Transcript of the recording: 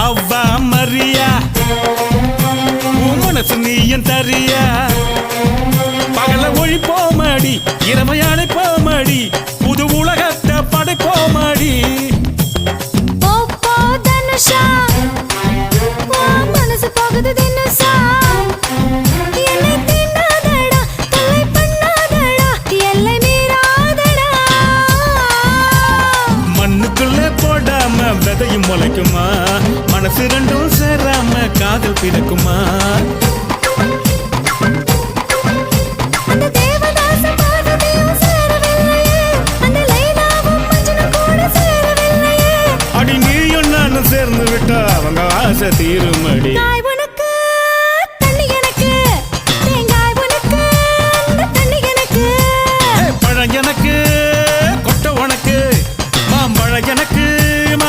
அவ்வா மரியா உன் மனசு நீ என் தரியா பகல ஒழிப்போமடி இரமையானை போமடி புது உலகத்தை படைப்போமடி மனசு போகுது தினசா என்னை தின்னாதடா தொல்லை பண்ணாதடா எல்லை மீறாதடா மண்ணுக்குள்ள போடாம விதையும் முளைக்குமா மனசு ரெண்டும் சேராம காதல் பிறக்குமா அந்த தேவதாச பார்வதியும் சேரவில்லையே அந்த லைலாவும் மஜ்னு கூட சேரவில்லையே அடி நீயும் நானும் சேர்ந்து விட்டா அவங்க ஆசை தீருமடி